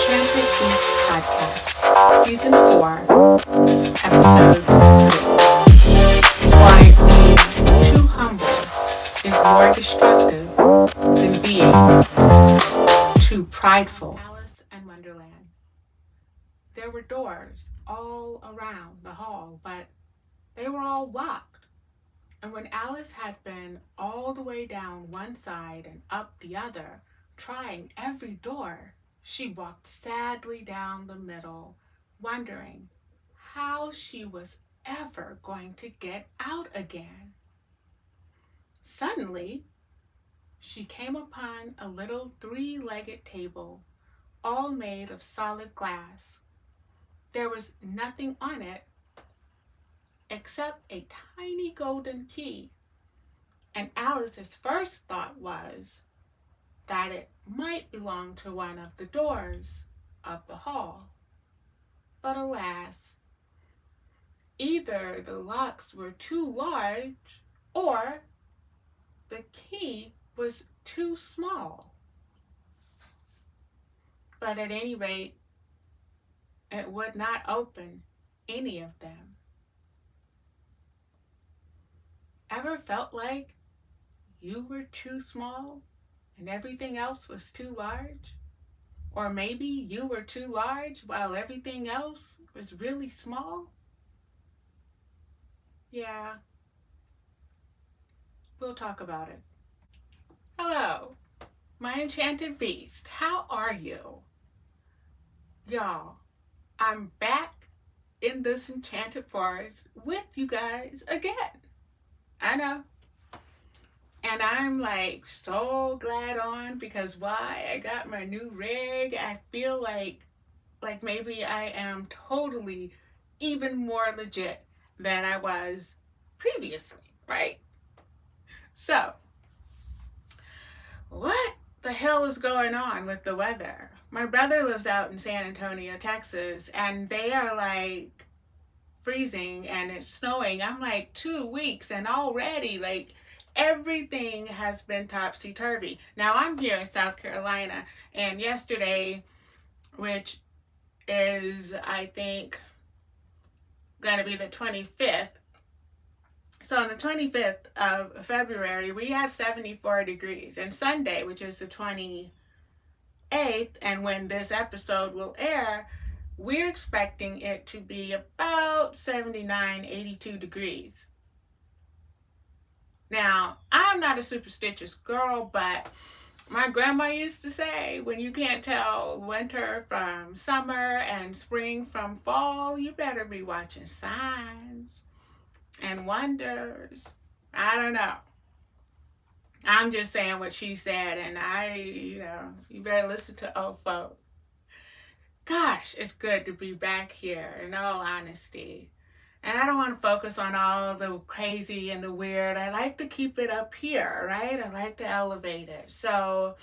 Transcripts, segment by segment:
Enchanted Podcast, Season 4, Episode 3. Why being too humble is more destructive than being too prideful. Alice and Wonderland. There were doors all around the hall, but they were all locked. And when Alice had been all the way down one side and up the other, trying every door, she walked sadly down the middle, wondering how she was ever going to get out again. Suddenly, she came upon a little three-legged table, all made of solid glass. There was nothing on it except a tiny golden key. And Alice's first thought was that it might belong to one of the doors of the hall. But alas, either the locks were too large or the key was too small. But at any rate, it would not open any of them. Ever felt like you were too small and everything else was too large? Or maybe you were too large while everything else was really small? Yeah, we'll talk about it. Hello, my enchanted beast. How are you? Y'all, I'm back in this enchanted forest with you guys again. I know. And I'm like so glad on because why? I got my new rig. I feel like maybe I am totally even more legit than I was previously, right? So, what the hell is going on with the weather? My brother lives out in San Antonio, Texas, and they are like freezing and it's snowing. I'm like 2 weeks and already like everything has been topsy-turvy. Now I'm here in South Carolina, and yesterday, which is I think gonna be the 25th, so on the 25th of February we had 74 degrees, and Sunday, which is the 28th, and when this episode will air, we're expecting it to be about 79, 82 degrees. Now, I'm not a superstitious girl, but my grandma used to say, when you can't tell winter from summer and spring from fall, you better be watching signs and wonders. I don't know. I'm just saying what she said, and you better listen to old folk. Gosh, it's good to be back here, in all honesty. And I don't want to focus on all the crazy and the weird. I like to keep it up here, right? I like to elevate it. So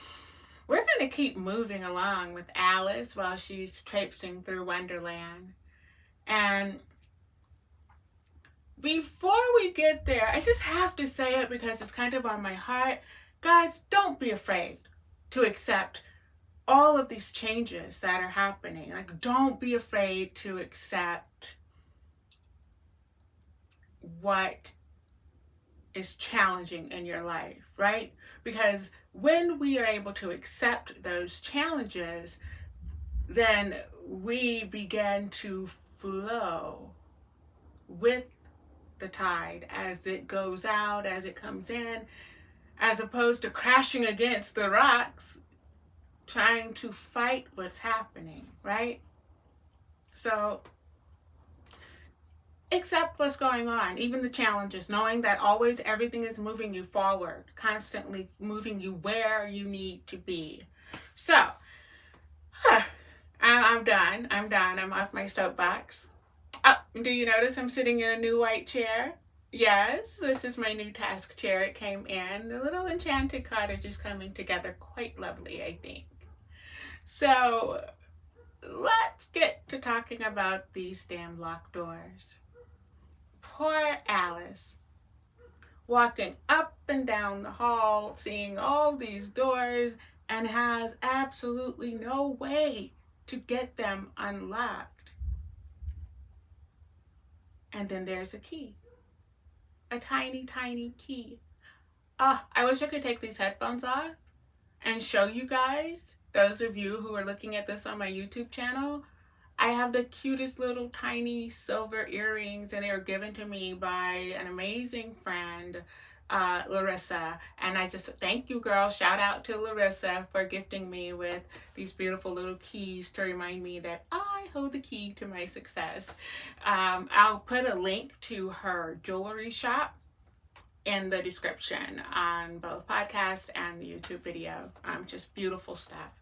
we're going to keep moving along with Alice while she's traipsing through Wonderland. And before we get there, I just have to say it because it's kind of on my heart. Guys, don't be afraid to accept all of these changes that are happening. Like, don't be afraid to accept what is challenging in your life, right? Because when we are able to accept those challenges, then we begin to flow with the tide as it goes out, as it comes in, as opposed to crashing against the rocks, trying to fight what's happening, right? So accept what's going on, even the challenges, knowing that always everything is moving you forward, constantly moving you where you need to be. So, I'm done. I'm off my soapbox. Oh, do you notice I'm sitting in a new white chair? Yes, this is my new task chair. It came in. The little enchanted cottage is coming together quite lovely, I think. So, let's get to talking about these damn locked doors. Poor Alice, walking up and down the hall, seeing all these doors, and has absolutely no way to get them unlocked. And then there's a key, a tiny, tiny key. I wish I could take these headphones off and show you guys, those of you who are looking at this on my YouTube channel. I have the cutest little tiny silver earrings, and they were given to me by an amazing friend, Larissa. And I just thank you, girl. Shout out to Larissa for gifting me with these beautiful little keys to remind me that I hold the key to my success. I'll put a link to her jewelry shop in the description on both podcast and the YouTube video. Just beautiful stuff.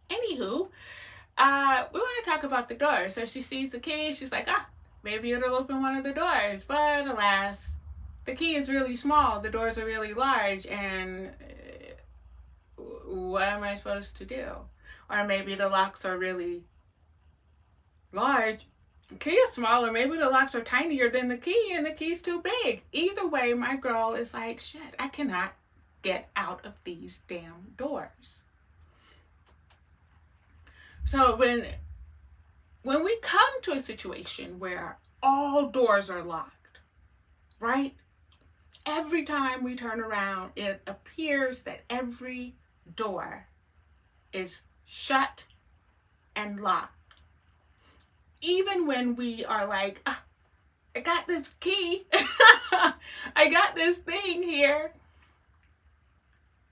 Anywho, we want to talk about the door. So she sees the key. She's like, maybe it'll open one of the doors. But alas, the key is really small. The doors are really large. And what am I supposed to do? Or maybe the locks are really large. The key is smaller. Maybe the locks are tinier than the key and the key's too big. Either way, my girl is like, shit, I cannot get out of these damn doors. So when we come to a situation where all doors are locked, right? Every time we turn around, it appears that every door is shut and locked. Even when we are like, I got this key, I got this thing here,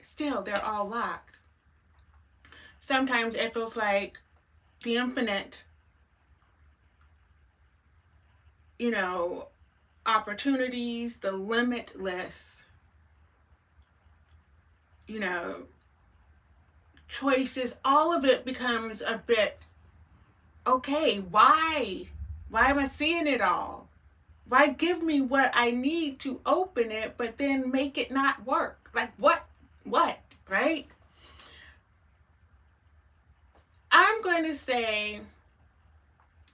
still they're all locked. Sometimes it feels like the infinite, opportunities, the limitless, choices, all of it becomes a bit, okay, why am I seeing it all? Why give me what I need to open it, but then make it not work? Like what, right? I'm going to say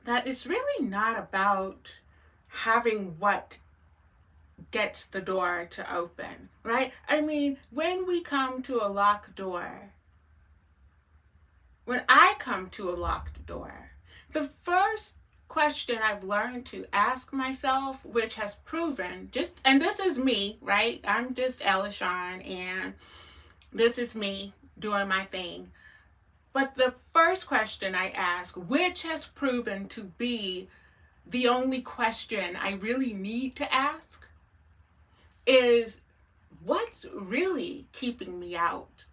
that it's really not about having what gets the door to open, right? I mean, when we come to a locked door, when I come to a locked door, the first question I've learned to ask myself, which has proven and this is me, right? I'm just Shawn, and this is me doing my thing. But the first question I ask, which has proven to be the only question I really need to ask, is what's really keeping me out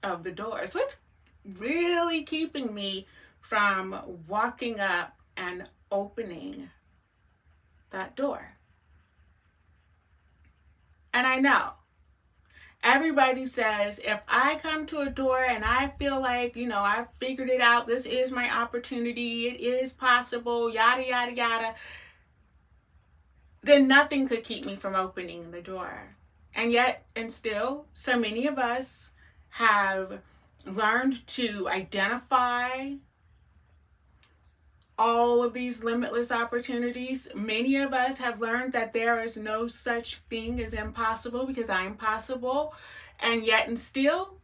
of the doors? What's really keeping me from walking up and opening that door? And I know everybody says, if I come to a door and I feel like, I've figured it out, this is my opportunity, it is possible, yada, yada, yada, then nothing could keep me from opening the door. And yet, and still, so many of us have learned to identify all of these limitless opportunities. Many of us have learned that there is no such thing as impossible because I'm possible. And yet and still,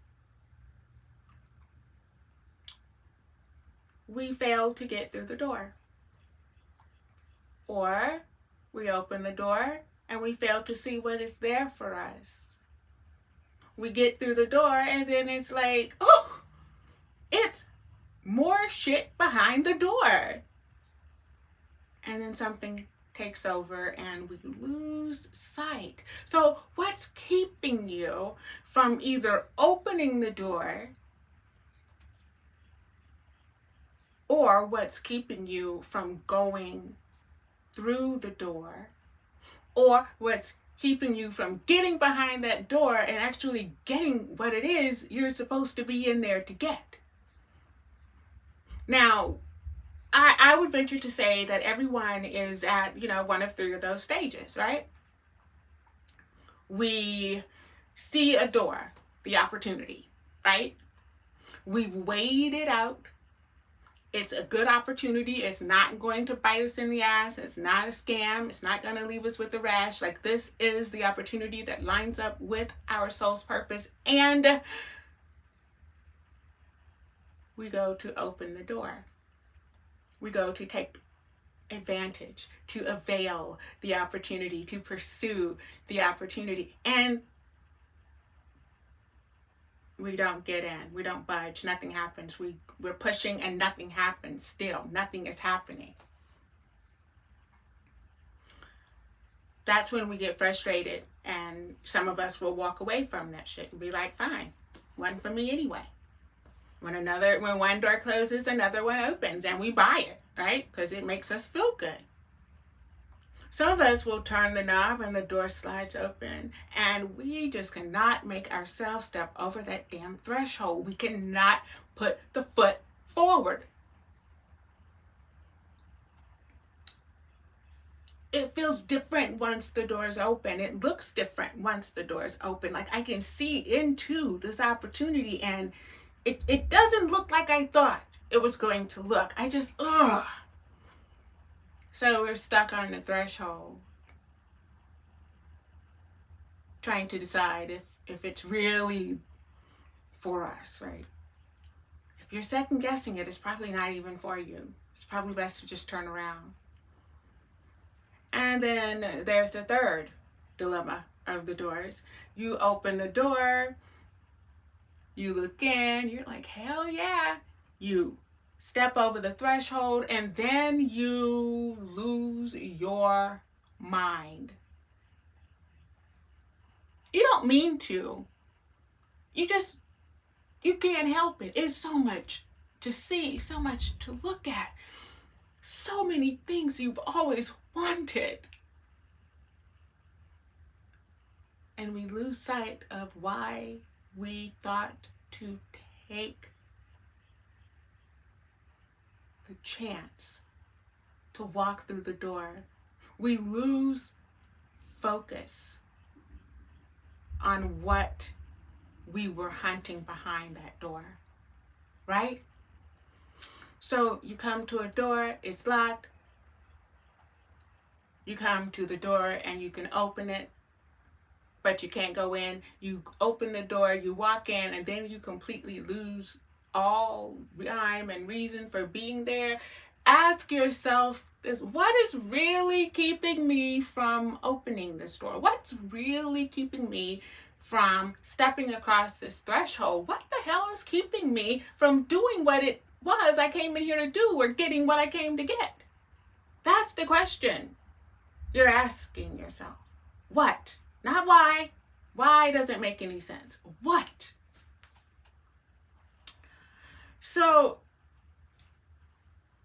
we fail to get through the door. Or we open the door and we fail to see what is there for us. We get through the door and then it's like, oh, it's more shit behind the door. And then something takes over and we lose sight. So what's keeping you from either opening the door, or what's keeping you from going through the door, or what's keeping you from getting behind that door and actually getting what it is you're supposed to be in there to get? Now, I would venture to say that everyone is at, one of three of those stages, right? We see a door, the opportunity, right? We've weighed it out. It's a good opportunity. It's not going to bite us in the ass. It's not a scam. It's not going to leave us with a rash. Like, this is the opportunity that lines up with our soul's purpose. And we go to open the door. We go to take advantage, to avail the opportunity, to pursue the opportunity. And we don't get in. We don't budge. Nothing happens. We're pushing and nothing happens still. Nothing is happening. That's when we get frustrated, and some of us will walk away from that shit and be like, fine, wasn't for me anyway. When one door closes, another one opens, and we buy it, right? Because it makes us feel good. Some of us will turn the knob and the door slides open, and we just cannot make ourselves step over that damn threshold. We cannot put the foot forward. It feels different once the doors open. It looks different once the doors open. Like I can see into this opportunity, and it doesn't look like I thought it was going to look. So we're stuck on the threshold, trying to decide if it's really for us, right? If you're second guessing it, it's probably not even for you. It's probably best to just turn around. And then there's the third dilemma of the doors. You open the door, you look in, you're like, hell yeah. You step over the threshold, and then you lose your mind. You don't mean to. You can't help it. It's so much to see, so much to look at. So many things you've always wanted. And we lose sight of why we thought to take the chance to walk through the door. We lose focus on what we were hunting behind that door, right? So you come to a door, it's locked. You come to the door and you can open it, but you can't go in. You open the door, you walk in, and then you completely lose all rhyme and reason for being there. Ask yourself this: what is really keeping me from opening this door? What's really keeping me from stepping across this threshold? What the hell is keeping me from doing what it was I came in here to do, or getting what I came to get? That's the question you're asking yourself. What? Not why. Why doesn't make any sense. What? So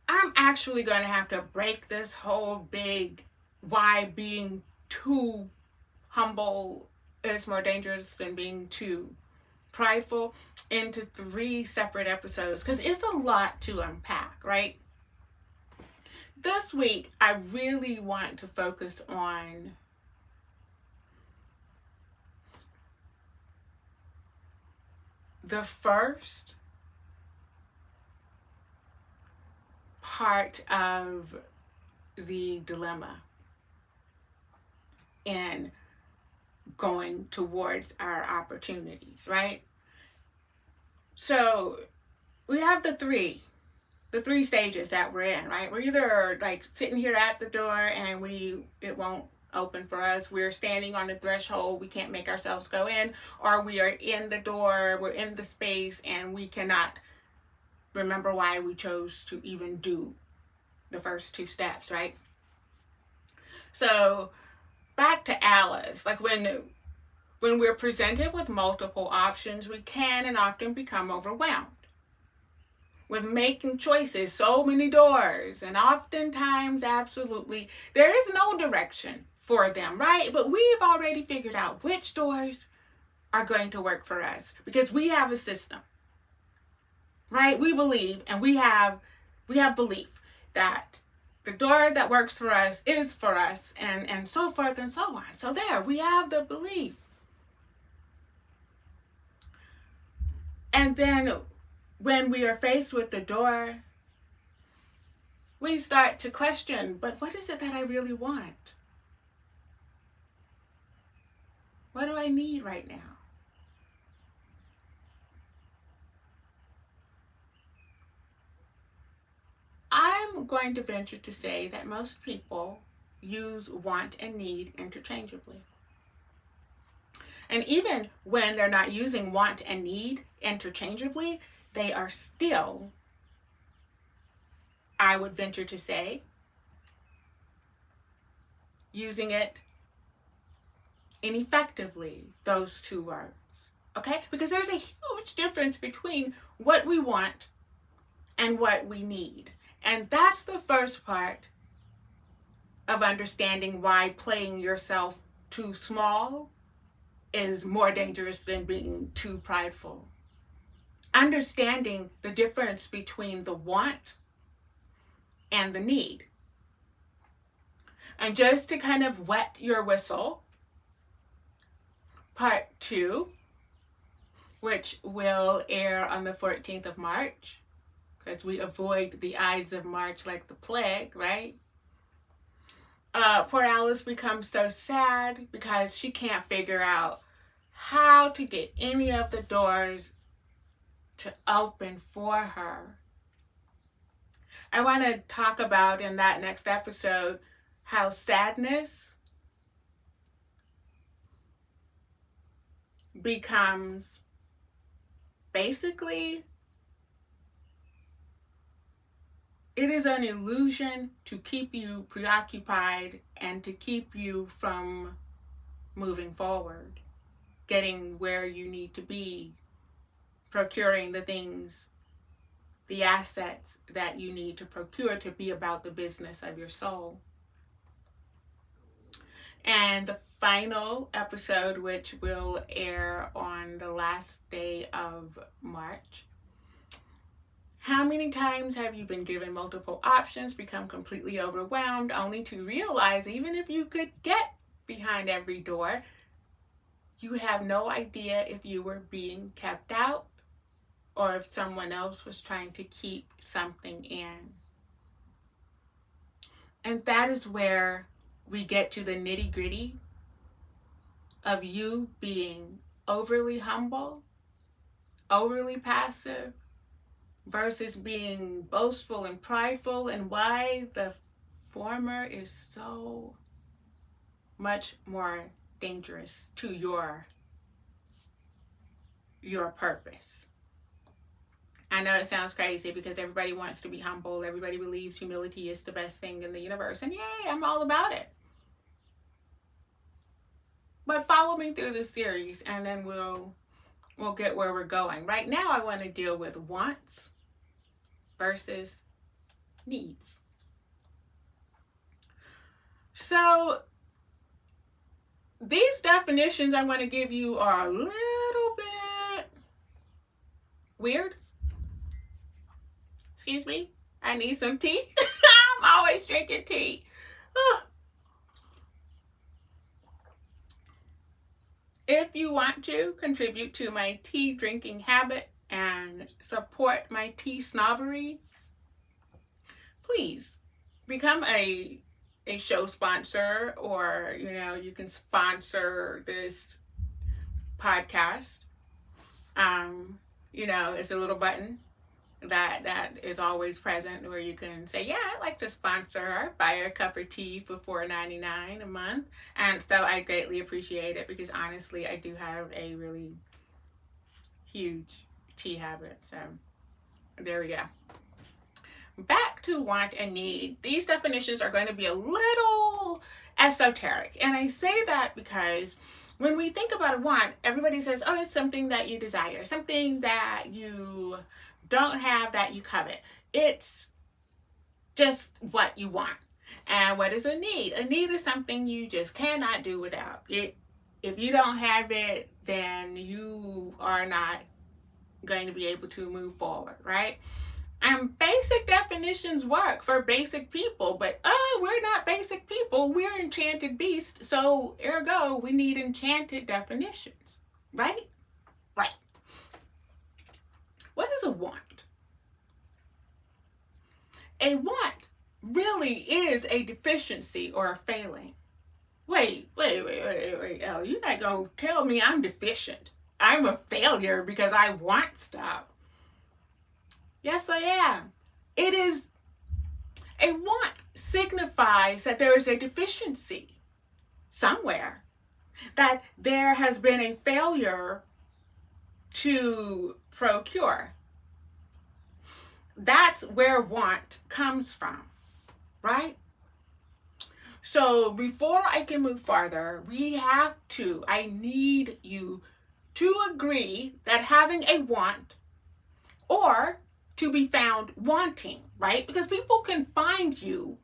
I'm actually going to have to break this whole big why being too humble is more dangerous than being too prideful into 3 separate episodes, because it's a lot to unpack, right? This week, I really want to focus on the first part of the dilemma in going towards our opportunities, right? So we have the three stages that we're in, right? We're either like sitting here at the door and it won't open for us. We're standing on the threshold. We can't make ourselves go in, or we are in the door. We're in the space and we cannot remember why we chose to even do the first 2 steps, right? So back to Alice, like when we're presented with multiple options, we can and often become overwhelmed with making choices, so many doors, and oftentimes, absolutely, there is no direction for them, right? But we've already figured out which doors are going to work for us because we have a system, right? We believe, and we have belief that the door that works for us is for us, and so forth and so on. So there, we have the belief. And then when we are faced with the door, we start to question, but what is it that I really want? What do I need right now? going to venture to say that most people use want and need interchangeably. And even when they're not using want and need interchangeably, they are still, I would venture to say, using it ineffectively, those two words. Okay? Because there's a huge difference between what we want and what we need. And that's the first part of understanding why playing yourself too small is more dangerous than being too prideful. Understanding the difference between the want and the need. And just to kind of wet your whistle, part 2, which will air on the 14th of March, because we avoid the Ides of March like the plague, right? Poor Alice becomes so sad because she can't figure out how to get any of the doors to open for her. I want to talk about in that next episode how sadness becomes basically, it is an illusion to keep you preoccupied and to keep you from moving forward, getting where you need to be, procuring the things, the assets that you need to procure to be about the business of your soul. And the final episode, which will air on the last day of March. How many times have you been given multiple options, become completely overwhelmed, only to realize even if you could get behind every door, you have no idea if you were being kept out or if someone else was trying to keep something in. And that is where we get to the nitty-gritty of you being overly humble, overly passive, versus being boastful and prideful, and why the former is so much more dangerous to your purpose. I know it sounds crazy because everybody wants to be humble. Everybody believes humility is the best thing in the universe. And yay, I'm all about it. But follow me through this series and then we'll get where we're going. Right now, I want to deal with wants versus needs. So these definitions I'm going to give you are a little bit weird. Excuse me, I need some tea. I'm always drinking tea. If you want to contribute to my tea drinking habit and support my tea snobbery, please become a show sponsor, or you can sponsor this podcast. It's a little button that is always present where you can say, yeah, I'd like to sponsor her, buy her a cup of tea for $4.99 a month. And so I greatly appreciate it because honestly, I do have a really huge tea habit. So there we go. Back to want and need. These definitions are going to be a little esoteric. And I say that because when we think about a want, everybody says, oh, it's something that you desire, something that you don't have that you covet. It's just what you want. And what is a need? A need is something you just cannot do without. If you don't have it, then you are not going to be able to move forward, right? And basic definitions work for basic people, but we're not basic people. We're enchanted beasts, so ergo, we need enchanted definitions, right? Right. What is a want? A want really is a deficiency or a failing. Wait, Elle, you're not going to tell me I'm deficient. I'm a failure because I want stuff. Yes, I am. It is A want signifies that there is a deficiency somewhere, that there has been a failure to procure. That's where want comes from, right? So before I can move farther, I need you to agree that having a want or to be found wanting, right? Because people can find you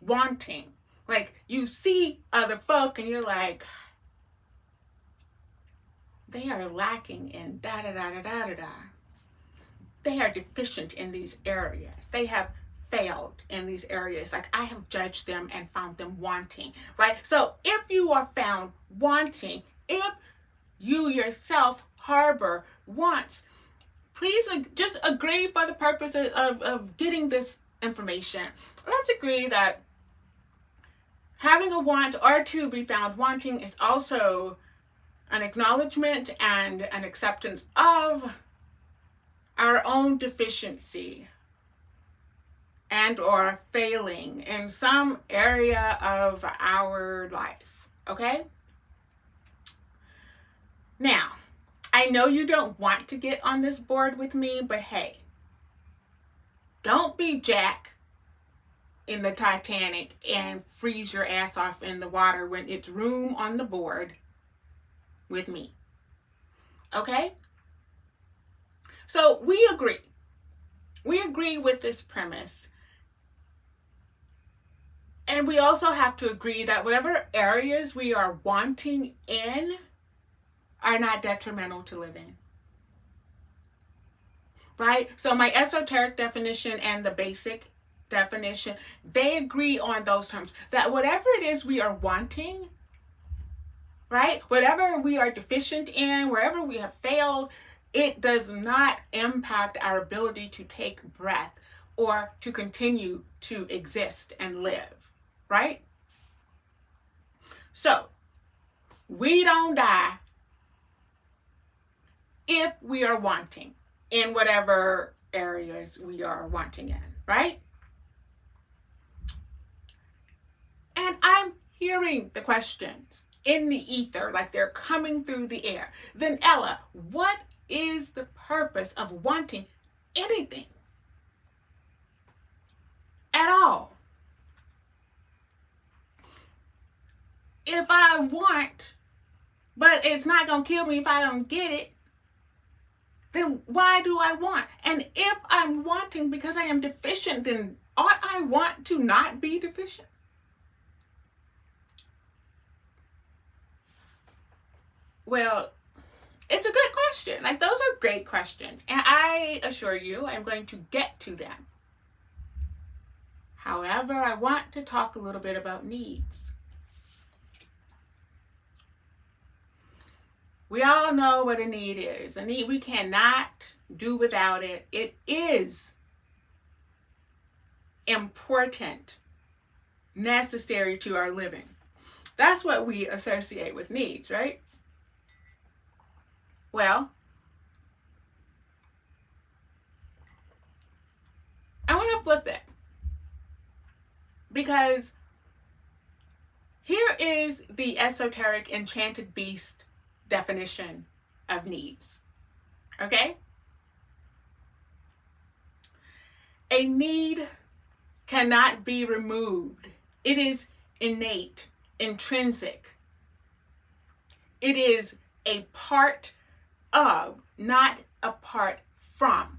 wanting. Like you see other folk and you're like, they are lacking in da da da da da da da. They are deficient in these areas. They have failed in these areas. Like I have judged them and found them wanting, right? So if you are found wanting, if you yourself harbor wants, please just agree for the purpose of getting this information. Let's agree that having a want or to be found wanting is also an acknowledgement and an acceptance of our own deficiency and or failing in some area of our life, okay? Now, I know you don't want to get on this board with me, but hey, don't be Jack in the Titanic and freeze your ass off in the water when it's room on the board with me, okay? So we agree. We agree with this premise. And we also have to agree that whatever areas we are wanting in are not detrimental to living. Right? So my esoteric definition and the basic definition, they agree on those terms. That whatever it is we are wanting, right? Whatever we are deficient in, wherever we have failed, it does not impact our ability to take breath or to continue to exist and live, right? So, we don't die if we are wanting in whatever areas we are wanting in, right? And I'm hearing the questions in the ether, like they're coming through the air. Then Ella, what is the purpose of wanting anything at all? If I want, but it's not going to kill me if I don't get it, then why do I want? And if I'm wanting because I am deficient, then ought I want to not be deficient? Well, it's a good question. Like, those are great questions. And I assure you, I'm going to get to them. However, I want to talk a little bit about needs. We all know what a need is. A need, we cannot do without it. It is important, necessary to our living. That's what we associate with needs, right? Well, I want to flip it, because here is the esoteric enchanted beast definition of needs, okay? A need cannot be removed. It is innate, intrinsic. It is a part of, not a part from,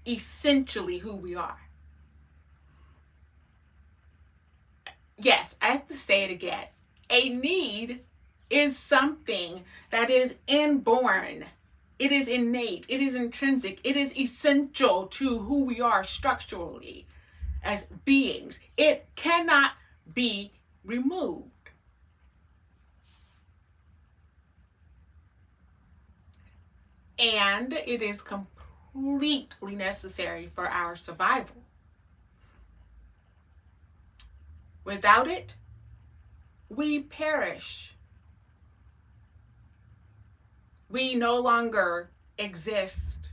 essentially who we are. Yes, I have to say it again. A need is something that is inborn. It is innate. It is intrinsic. It is essential to who we are structurally as beings. It cannot be removed. And it is completely necessary for our survival. Without it, we perish. We no longer exist.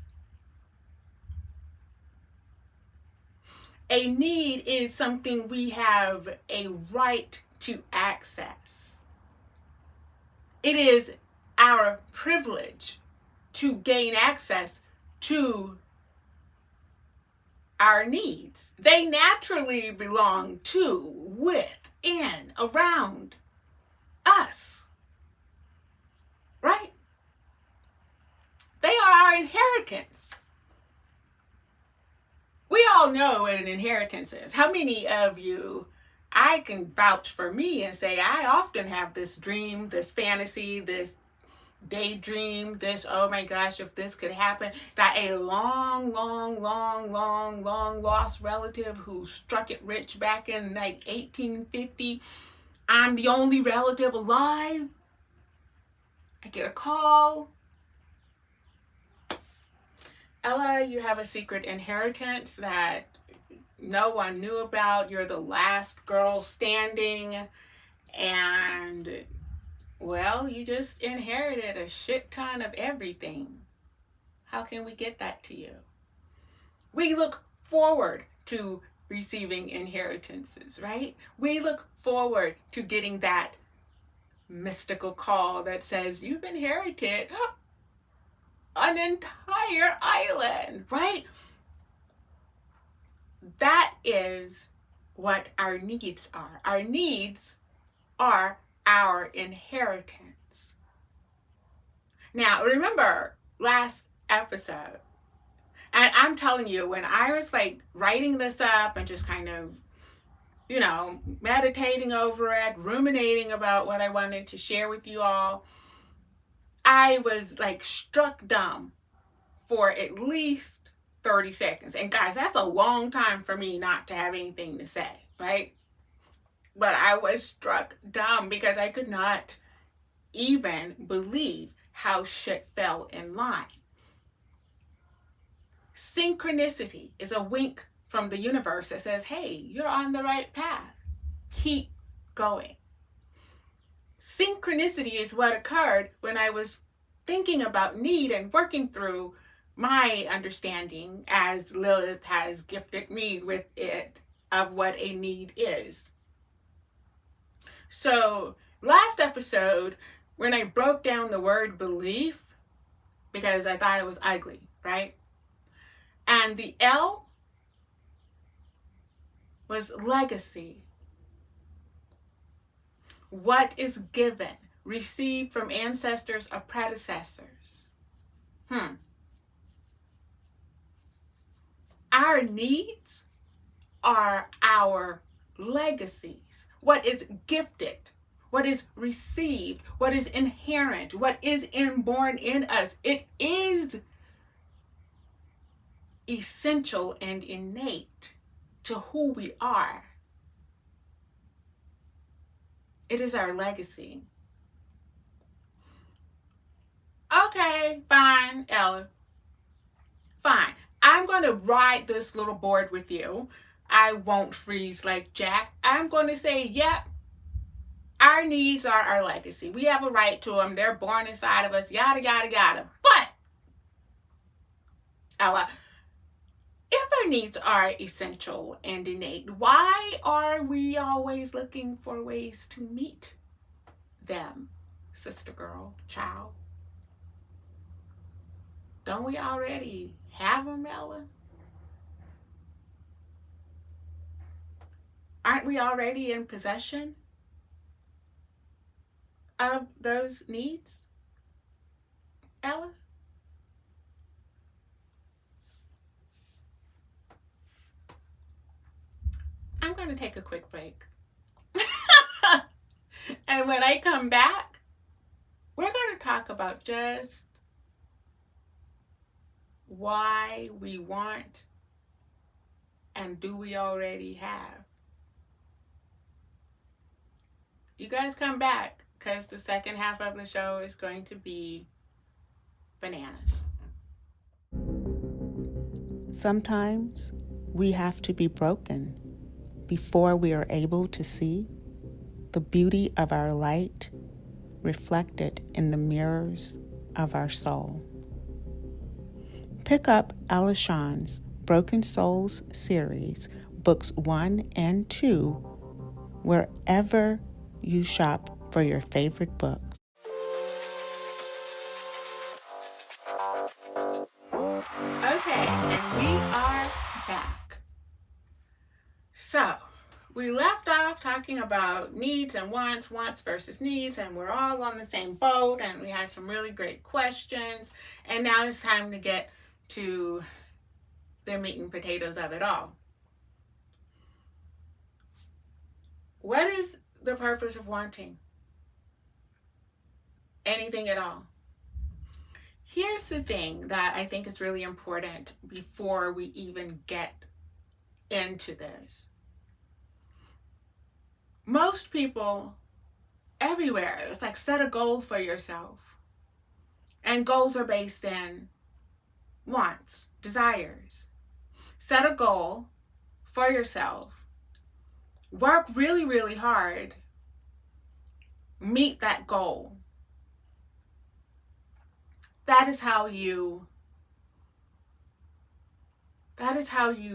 A need is something we have a right to access. It is our privilege to gain access to our needs. They naturally belong to, with, in, around us, right? They are our inheritance. We all know what an inheritance is. How many of you, I can vouch for me and say, I often have this dream, this fantasy, this daydream, this, oh my gosh, if this could happen, that a long lost relative who struck it rich back in like 1850, I'm the only relative alive. I get a call. Ella, you have a secret inheritance that no one knew about. You're the last girl standing. And, well, you just inherited a shit ton of everything. How can we get that to you? We look forward to receiving inheritances, right? We look forward to getting that mystical call that says, you've inherited an entire island, right? That is what our needs are. Our needs are our inheritance. Now, remember last episode, and I'm telling you, when I was like writing this up and just kind of, meditating over it, ruminating about what I wanted to share with you all, I was like struck dumb for at least 30 seconds. And guys, that's a long time for me not to have anything to say, right? But I was struck dumb because I could not even believe how shit fell in line. Synchronicity is a wink from the universe that says, hey, you're on the right path. Keep going. Synchronicity is what occurred when I was thinking about need and working through my understanding, as Lilith has gifted me with it, of what a need is. So last episode, when I broke down the word belief, because I thought it was ugly, right? And the L was legacy. What is given, received from ancestors or predecessors. Our needs are our legacies. What is gifted, what is received, what is inherent, what is inborn in us. It is essential and innate to who we are. It is our legacy. Okay, fine, Ella. Fine. I'm going to ride this little board with you. I won't freeze like Jack. I'm going to say, yep, our needs are our legacy. We have a right to them. They're born inside of us, yada, yada, yada. But, Ella, if our needs are essential and innate, why are we always looking for ways to meet them, sister girl, child? Don't we already have them, Ella? Aren't we already in possession of those needs, Ella? I'm going to take a quick break. And when I come back, we're going to talk about just why we want and do we already have. You guys come back, because the second half of the show is going to be bananas. Sometimes we have to be broken before we are able to see the beauty of our light reflected in the mirrors of our soul. Pick up Shawn's Broken Souls series, books 1 and 2 wherever you shop for your favorite books. Okay, and we are back. So, we left off talking about needs and wants versus needs, and we're all on the same boat, and we had some really great questions. And now it's time to get to the meat and potatoes of it all. What is the purpose of wanting? Anything at all? Here's the thing that I think is really important before we even get into this. Most people everywhere, it's like set a goal for yourself. And goals are based in wants, desires. Set a goal for yourself. Work really, really hard. Meet that goal. That is how you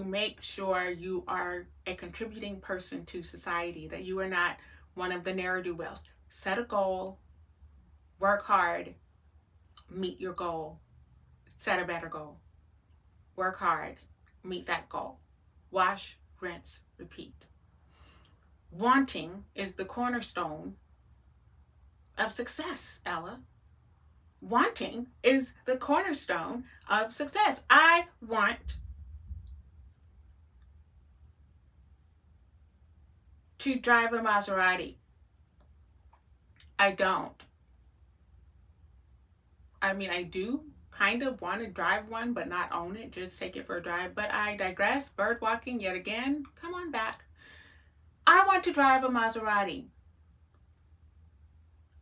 make sure you are a contributing person to society, that you are not one of the ne'er-do-wells. Set a goal, work hard, meet your goal, set a better goal. Work hard, meet that goal. Wash, rinse, repeat. Wanting is the cornerstone of success, Ella. Wanting is the cornerstone of success. I want to drive a Maserati. I don't. I mean, I do kind of want to drive one, but not own it, just take it for a drive. But I digress. Bird walking yet again. Come on back. I want to drive a Maserati.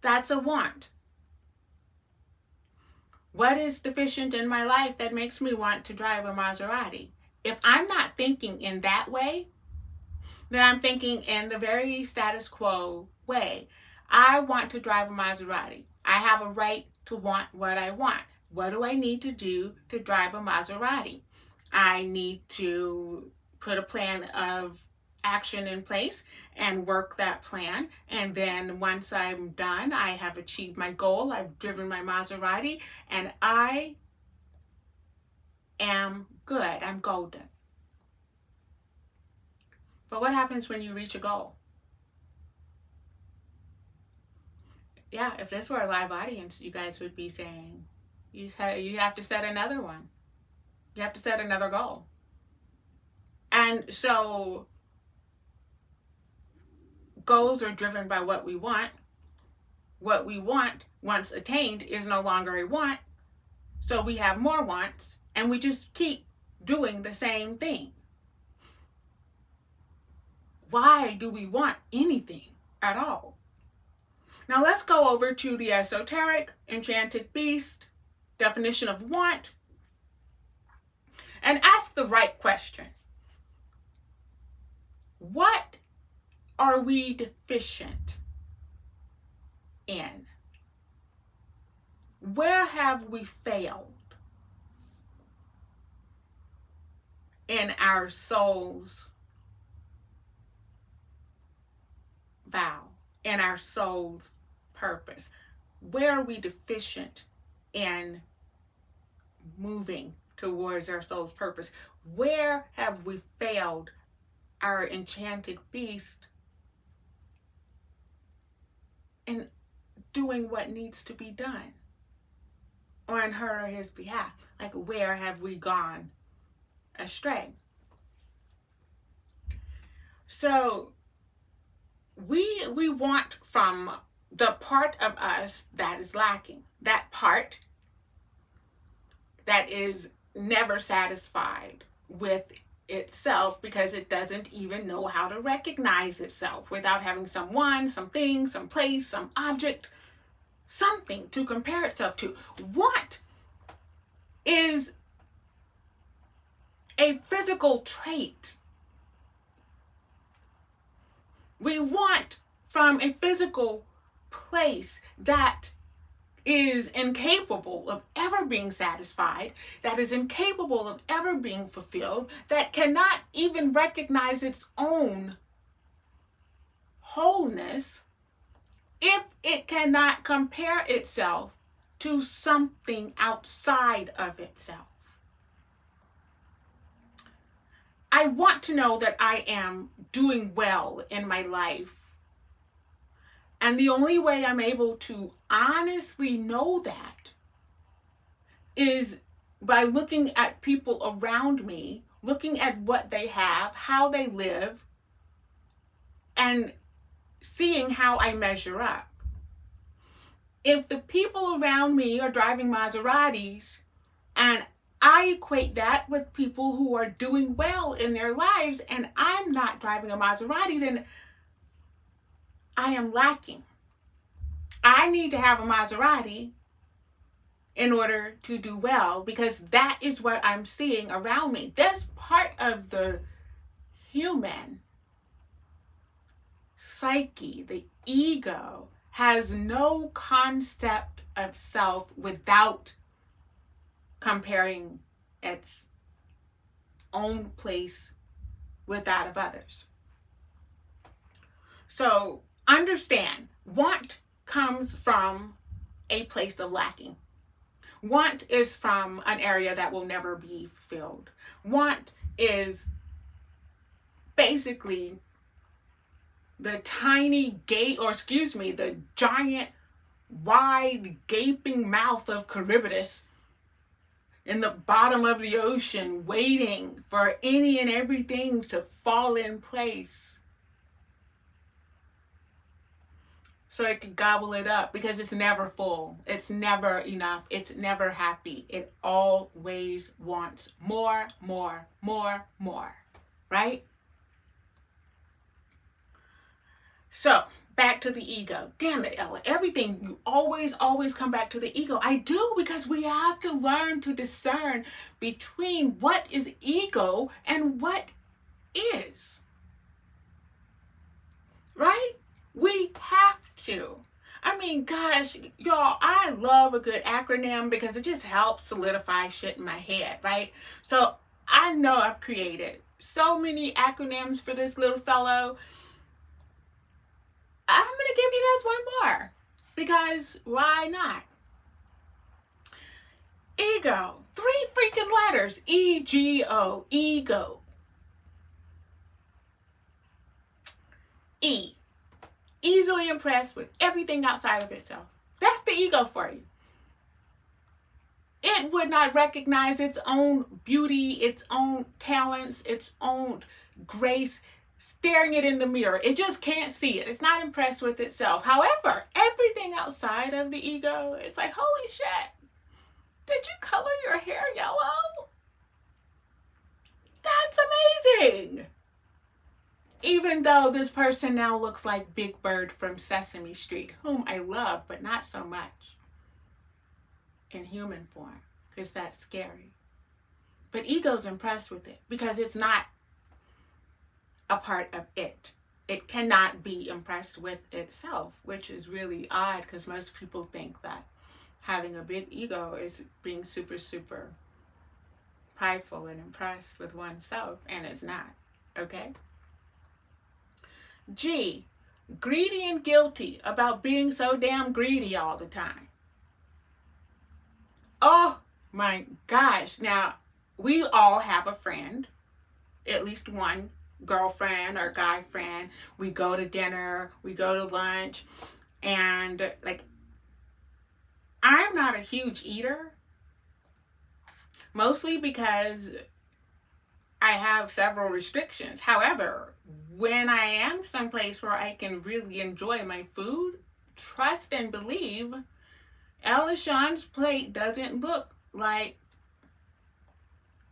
That's a want. What is deficient in my life that makes me want to drive a Maserati? If I'm not thinking in that way, then I'm thinking in the very status quo way. I want to drive a Maserati. I have a right to want what I want. What do I need to do to drive a Maserati? I need to put a plan of action in place and work that plan. And then once I'm done, I have achieved my goal. I've driven my Maserati and I am good. I'm golden. But what happens when you reach a goal? Yeah, if this were a live audience, you guys would be saying, you have to set another one. You have to set another goal. And so goals are driven by what we want. What we want, once attained, is no longer a want. So we have more wants, and we just keep doing the same thing. Why do we want anything at all? Now let's go over to the esoteric enchanted beast definition of want and ask the right question. What are we deficient in? Where have we failed in our soul's vow, in our soul's purpose? Where are we deficient in moving towards our soul's purpose? Where have we failed our enchanted beast in doing what needs to be done on her or his behalf? Like, where have we gone astray? So we want from the part of us that is lacking, that part that is never satisfied with itself because it doesn't even know how to recognize itself without having someone, something, some place, some object, something to compare itself to. Want is a physical trait. We want from a physical place that is incapable of ever being satisfied, that is incapable of ever being fulfilled, that cannot even recognize its own wholeness if it cannot compare itself to something outside of itself. I want to know that I am doing well in my life. And the only way I'm able to honestly know that is by looking at people around me, looking at what they have, how they live, and seeing how I measure up. If the people around me are driving Maseratis, and I equate that with people who are doing well in their lives, and I'm not driving a Maserati, then I am lacking. I need to have a Maserati in order to do well, because that is what I'm seeing around me. This part of the human psyche, the ego, has no concept of self without comparing its own place with that of others. So understand, want comes from a place of lacking. Want is from an area that will never be filled. Want is basically the the giant, wide, gaping mouth of Charybdis in the bottom of the ocean, waiting for any and everything to fall in place so it can gobble it up, because it's never full. It's never enough. It's never happy. It always wants more, more, more, more, right? So back to the ego. Damn it, Ella. Everything, you always come back to the ego. I do, because we have to learn to discern between what is ego and what is. Right? We have to. I mean, gosh, y'all, I love a good acronym because it just helps solidify shit in my head, right? So I know I've created so many acronyms for this little fellow. I'm going to give you guys one more, because why not? Ego. 3 freaking letters. E-G-O. Ego. E. Easily impressed with everything outside of itself. That's the ego for you. It would not recognize its own beauty, its own talents, its own grace, staring it in the mirror. It just can't see it. It's not impressed with itself. However, everything outside of the ego, it's like, holy shit, did you color your hair yellow? That's amazing. Even though this person now looks like Big Bird from Sesame Street, whom I love, but not so much in human form, because that's scary. But ego's impressed with it because it's not a part of it. It cannot be impressed with itself, which is really odd, because most people think that having a big ego is being super, super prideful and impressed with oneself, and it's not, okay? G, greedy and guilty about being so damn greedy all the time. Oh my gosh. Now, we all have a friend, at least one girlfriend or guy friend. We go to dinner, we go to lunch, and like, I'm not a huge eater, mostly because I have several restrictions. However, when I am someplace where I can really enjoy my food, trust and believe, Ella Shawn's plate doesn't look like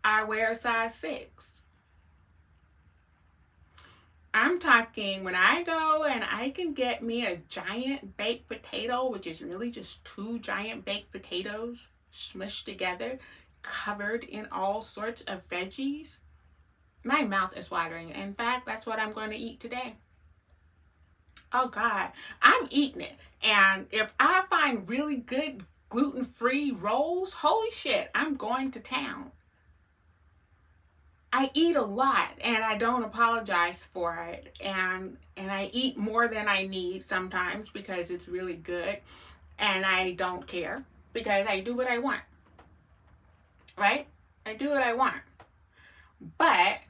I wear a size 6. I'm talking when I go and I can get me a giant baked potato, which is really just 2 giant baked potatoes smushed together, covered in all sorts of veggies. My mouth is watering. In fact, that's what I'm going to eat today. Oh God, I'm eating it. And if I find really good gluten-free rolls, holy shit, I'm going to town. I eat a lot and I don't apologize for it. And I eat more than I need sometimes because it's really good, and I don't care because I do what I want. Right? I do what I want. But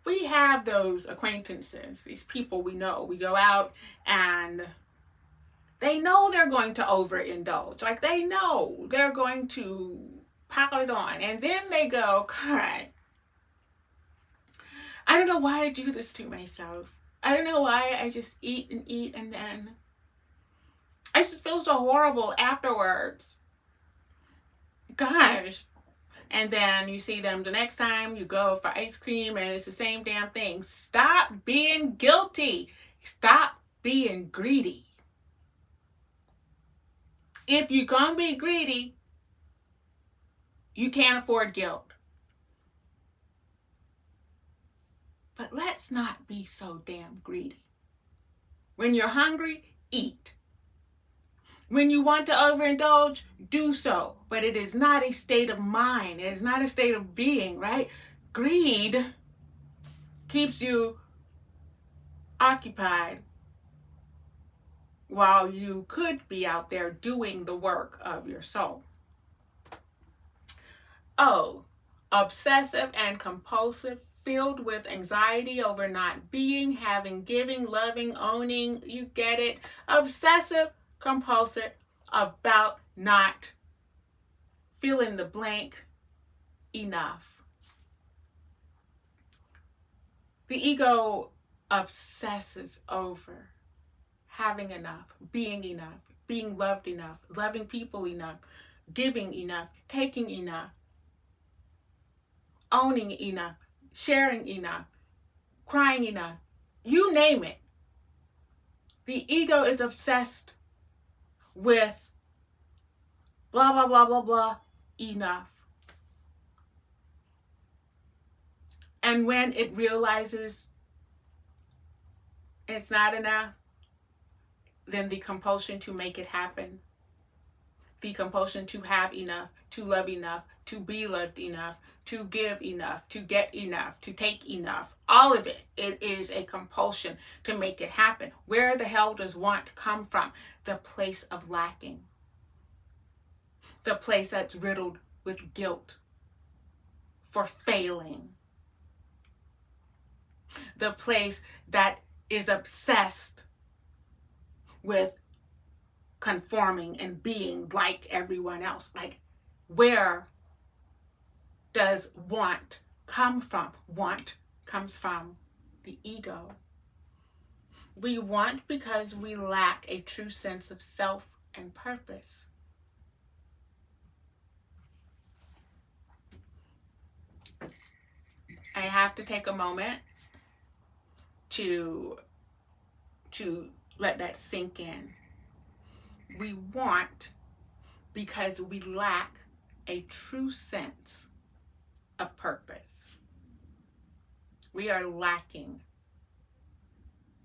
we have those acquaintances, these people we know. We go out and they know they're going to overindulge. Like, they know they're going to pile it on. And then they go, God, I don't know why I do this to myself. I don't know why I just eat, and then I just feel so horrible afterwards. Gosh. And then you see them the next time you go for ice cream and it's the same damn thing. Stop being guilty. Stop being greedy. If you're going to be greedy, you can't afford guilt. But let's not be so damn greedy. When you're hungry, eat. When you want to overindulge, do so. But it is not a state of mind. It is not a state of being, right? Greed keeps you occupied while you could be out there doing the work of your soul. Oh, obsessive and compulsive, filled with anxiety over not being, having, giving, loving, owning. You get it? Obsessive, compulsive about not filling the blank enough. The ego obsesses over having enough, being loved enough, loving people enough, giving enough, taking enough, owning enough, sharing enough, crying enough, you name it. The ego is obsessed with blah, blah, blah, blah, blah, enough. And when it realizes it's not enough, then the compulsion to make it happen, the compulsion to have enough, to love enough, to be loved enough, to give enough, to get enough, to take enough, all of it, it is a compulsion to make it happen. Where the hell does want come from? The place of lacking. The place that's riddled with guilt for failing. The place that is obsessed with conforming and being like everyone else. Like, where does want come from? Want comes from the ego. We want because we lack a true sense of self and purpose. I have to take a moment to let that sink in. We want because we lack a true sense of purpose. We are lacking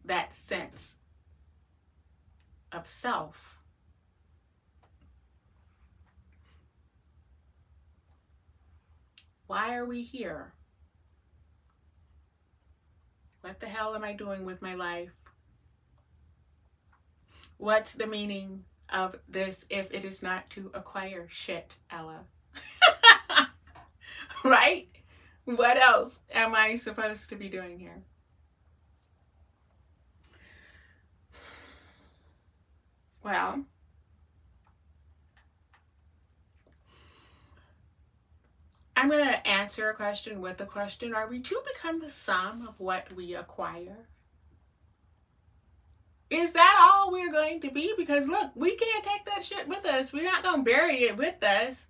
that sense of self. Why are we here? What the hell am I doing with my life? What's the meaning of this if it is not to acquire shit, Ella? Right? What else am I supposed to be doing here? Well, I'm going to answer a question with a question. Are we to become the sum of what we acquire? Is that all we're going to be? Because look, we can't take that shit with us. We're not going to bury it with us.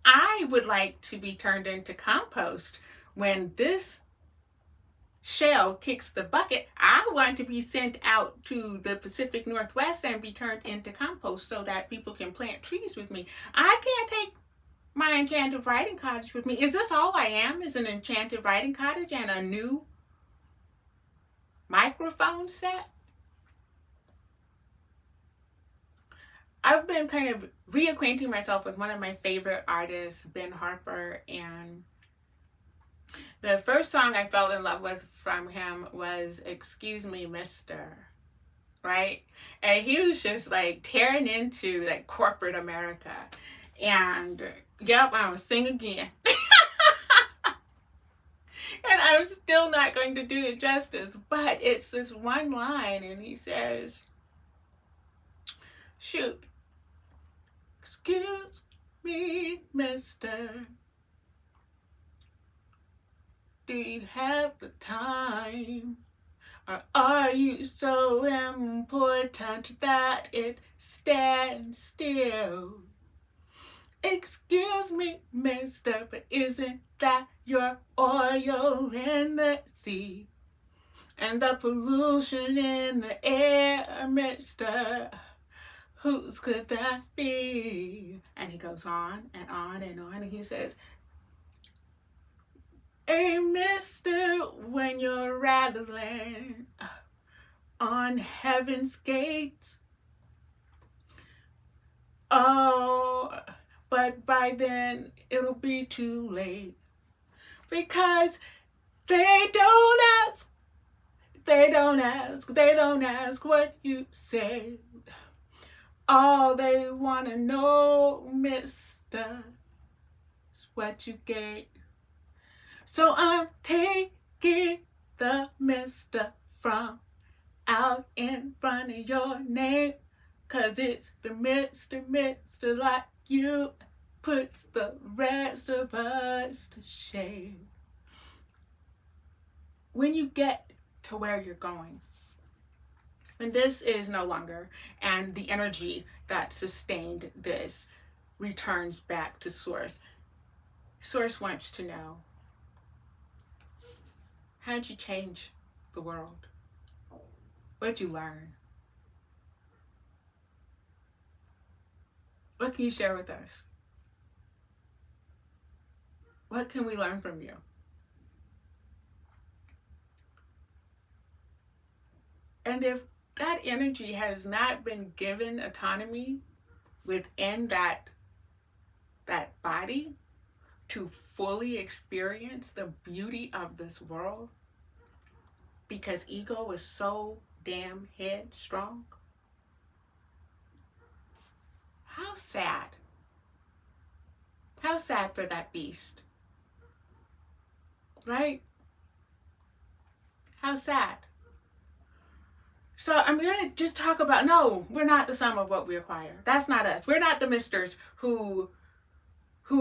I would like to be turned into compost. When this shell kicks the bucket, I want to be sent out to the Pacific Northwest and be turned into compost so that people can plant trees with me. I can't take my enchanted writing cottage with me. Is this all I am? Is an enchanted writing cottage and a new microphone set. I've been kind of reacquainting myself with one of my favorite artists, Ben Harper, and the first song I fell in love with from him was Excuse Me, Mister, right? And he was just like tearing into like corporate America. And yep, I'm gonna sing again. And I'm still not going to do it justice, but it's this one line, and he says, shoot, excuse me, mister, do you have the time? Or are you so important that it stands still? Excuse me, mister, but isn't that your oil in the sea? And the pollution in the air, mister, whose could that be? And he goes on and on and on, and he says, hey, mister, when you're rattling on heaven's gates, oh, but by then it'll be too late, because they don't ask what you say. All they want to know, mister, is what you get. So I'm taking the mister from out in front of your name, 'cause it's the mister like you puts the rest of us to shame. When you get to where you're going, when this is no longer, and the energy that sustained this returns back to source, source wants to know, how'd you change the world? What'd you learn? What can you share with us? What can we learn from you? And if that energy has not been given autonomy within that body to fully experience the beauty of this world, because ego is so damn headstrong, how sad. How sad for that beast. Right? How sad. So I'm going to just talk about, no, we're not the sum of what we acquire. That's not us. We're not the misters who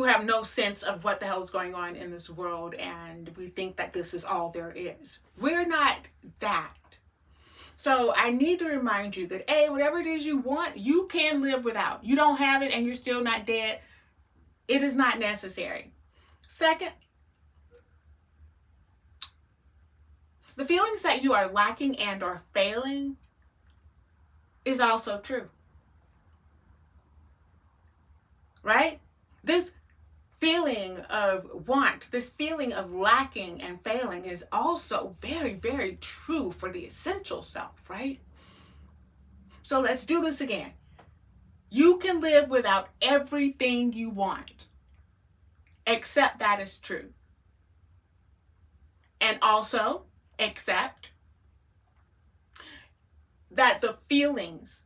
have no sense of what the hell is going on in this world, and we think that this is all there is. We're not that. So I need to remind you that, A, whatever it is you want, you can live without. You don't have it and you're still not dead. It is not necessary. Second, the feelings that you are lacking and or failing is also true. Right? This feeling of want, this feeling of lacking and failing is also very, very true for the essential self, right? So let's do this again. You can live without everything you want, accept that is true. And also accept that the feelings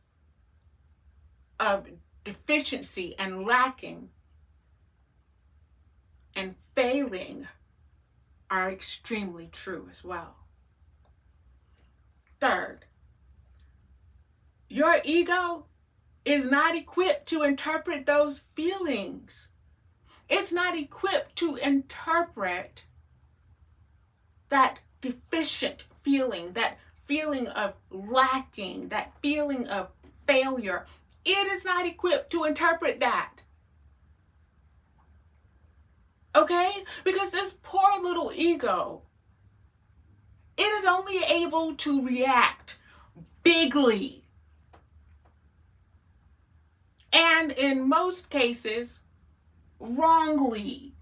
of deficiency and lacking and failing are extremely true as well. Third, your ego is not equipped to interpret those feelings. It's not equipped to interpret that deficient feeling, that feeling of lacking, that feeling of failure. It is not equipped to interpret that. Okay? Because this poor little ego, it is only able to react bigly. And in most cases, wrongly.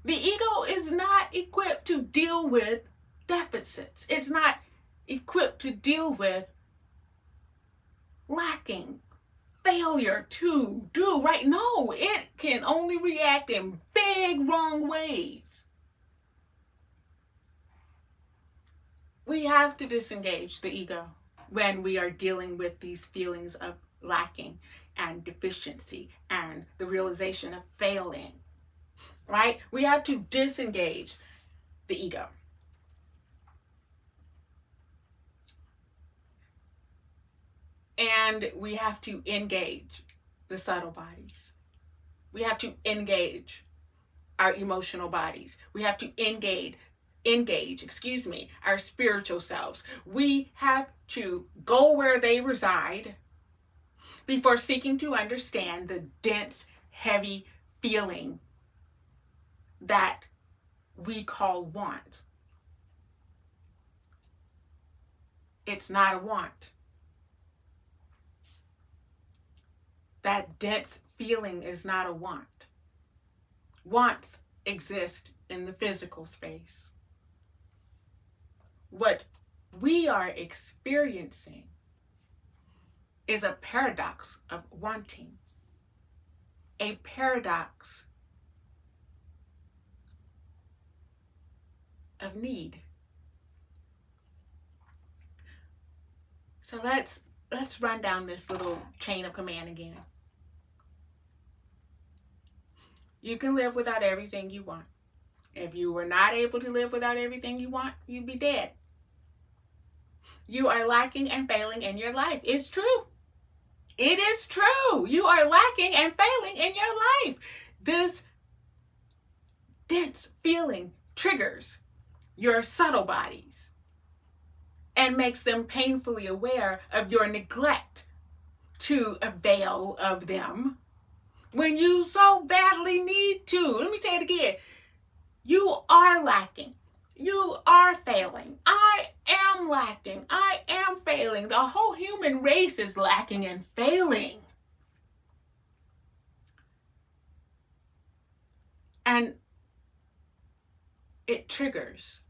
The ego is not equipped to deal with deficits. It's not equipped to deal with lacking, failure to do right. No, it can only react in big wrong ways. We have to disengage the ego when we are dealing with these feelings of lacking and deficiency and the realization of failing, right? We have to disengage the ego. And we have to engage the subtle bodies. We have to engage our emotional bodies. We have to engage, our spiritual selves. We have to go where they reside before seeking to understand the dense, heavy feeling that we call want. It's not a want. That dense feeling is not a want. Wants exist in the physical space. What we are experiencing is a paradox of wanting, a paradox of need. So let's run down this little chain of command again. You can live without everything you want. If you were not able to live without everything you want, you'd be dead. You are lacking and failing in your life. It's true. It is true. You are lacking and failing in your life. This dense feeling triggers your subtle bodies and makes them painfully aware of your neglect to avail of them when you so badly need to. Let me say it again. You are lacking. You are failing. I am lacking. I am failing. The whole human race is lacking and failing. And it triggers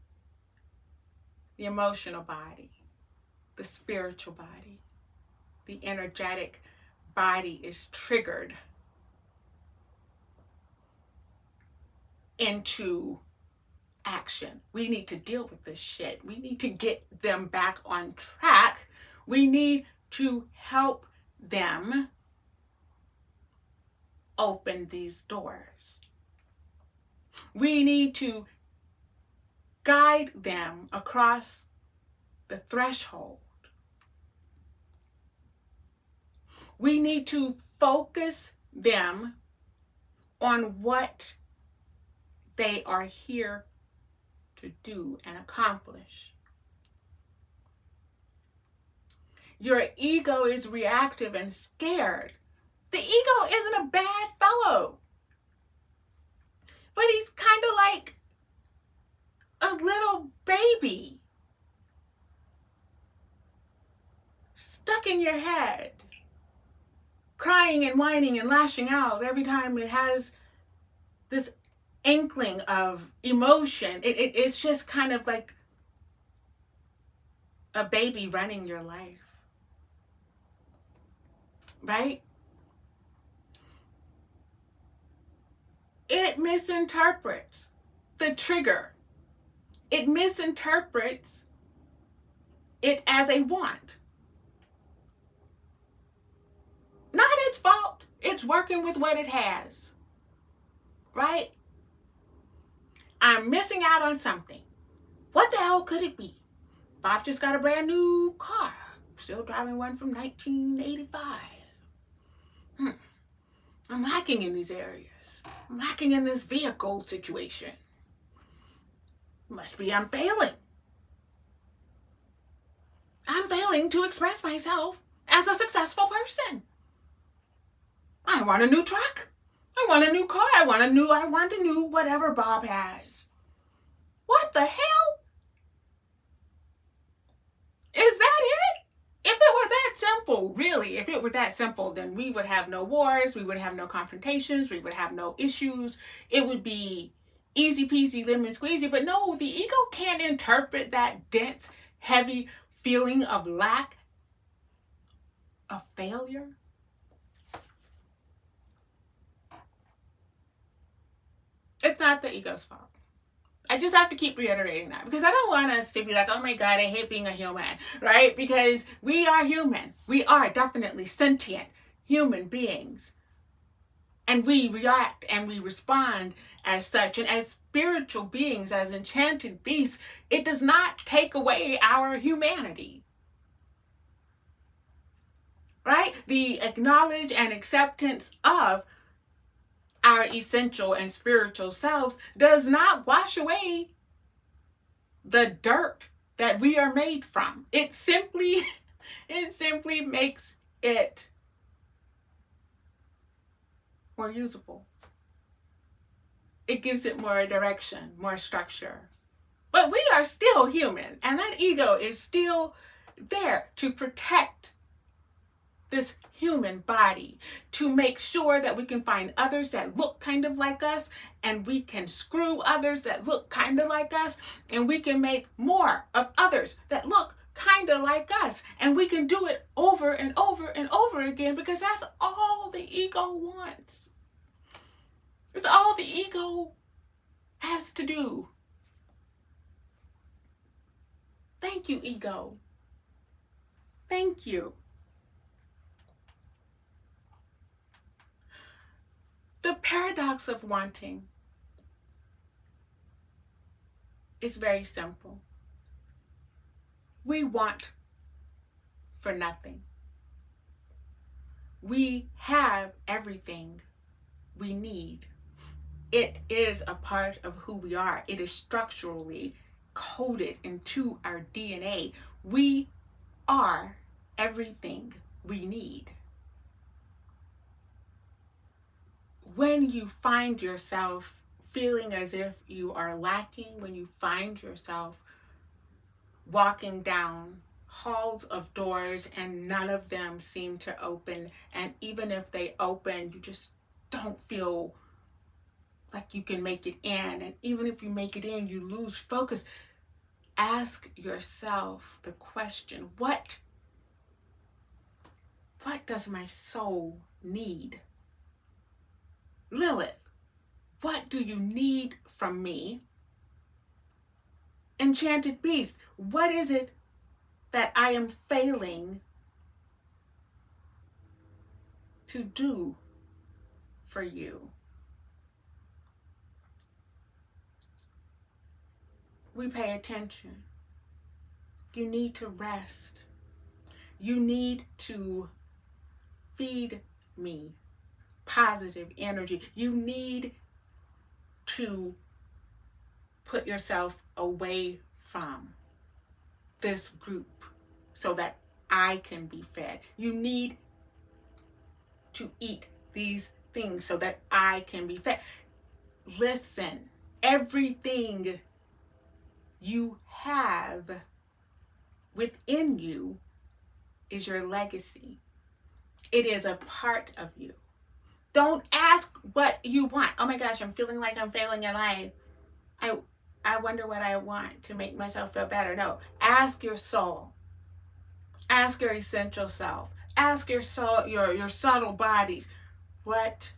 the emotional body, the spiritual body, the energetic body is triggered into action. We need to deal with this shit. We need to get them back on track. We need to help them open these doors. We need to guide them across the threshold. We need to focus them on what they are here to do and accomplish. Your ego is reactive and scared. The ego isn't a bad fellow, but he's kind of like a little baby stuck in your head, crying and whining and lashing out every time it has this inkling of emotion. It's just kind of like a baby running your life, right? It misinterprets the trigger. It misinterprets it as a want. Not its fault. It's working with what it has, right? I'm missing out on something. What the hell could it be? I've just got a brand new car. Still driving one from 1985. I'm lacking in these areas. I'm lacking in this vehicle situation. Must be I'm failing. I'm failing to express myself as a successful person. I want a new truck. I want a new car. I want a new whatever Bob has. What the hell? Is that it? If it were that simple, really, if it were that simple, then we would have no wars, we would have no confrontations, we would have no issues. It would be easy peasy lemon squeezy. But no, the ego can't interpret that dense, heavy feeling of lack, of failure. It's not the ego's fault. I just have to keep reiterating that because I don't want us to be like, oh my God, I hate being a human, right? Because we are human. We are definitely sentient human beings. And we react and we respond as such. And as spiritual beings, as enchanted beasts, it does not take away our humanity, right? The acknowledge and acceptance of our essential and spiritual selves does not wash away the dirt that we are made from. It simply makes it more usable. It gives it more direction, more structure. But we are still human, and that ego is still there to protect this human body, to make sure that we can find others that look kind of like us, and we can screw others that look kind of like us, and we can make more of others that look kind of like us, and we can do it over and over and over again because that's all the ego wants. It's all the ego has to do. Thank you, ego. Thank you. The paradox of wanting is very simple. We want for nothing. We have everything we need. It is a part of who we are. It is structurally coded into our DNA. We are everything we need. When you find yourself feeling as if you are lacking, when you find yourself walking down halls of doors and none of them seem to open, and even if they open, you just don't feel like you can make it in, and even if you make it in, you lose focus. Ask yourself the question, what does my soul need? Lilith, what do you need from me? Enchanted beast, what is it that I am failing to do for you? We pay attention. You need to rest. You need to feed me positive energy. You need to put yourself away from this group so that I can be fed. You need to eat these things so that I can be fed. Listen, everything you have within you is your legacy. It is a part of you. Don't ask what you want. Oh my gosh, I'm feeling like I'm failing in life. I wonder what I want to make myself feel better. No, ask your soul. Ask your essential self. Ask your soul, your subtle bodies. What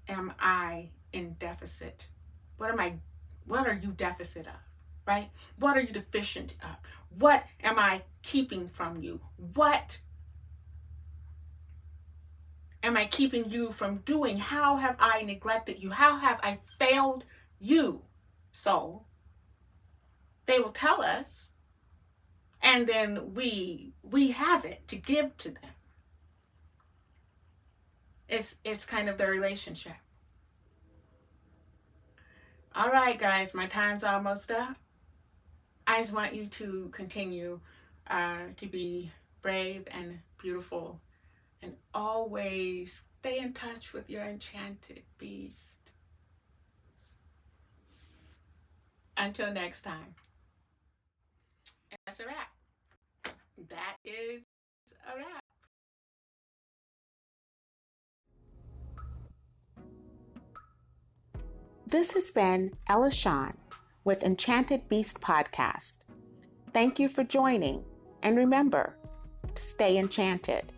am I in deficit? What are you deficit of? Right? What are you deficient of? What am I keeping from you? What am I keeping you from doing? How have I neglected you? How have I failed you, soul? They will tell us, and then we have it to give to them. It's kind of the relationship. All right, guys, my time's almost up. I just want you to continue to be brave and beautiful, and always stay in touch with your enchanted beast. Until next time. And that's a wrap. That is a wrap. This has been Ella Shawn with Enchanted Beast Podcast. Thank you for joining, and remember to stay enchanted.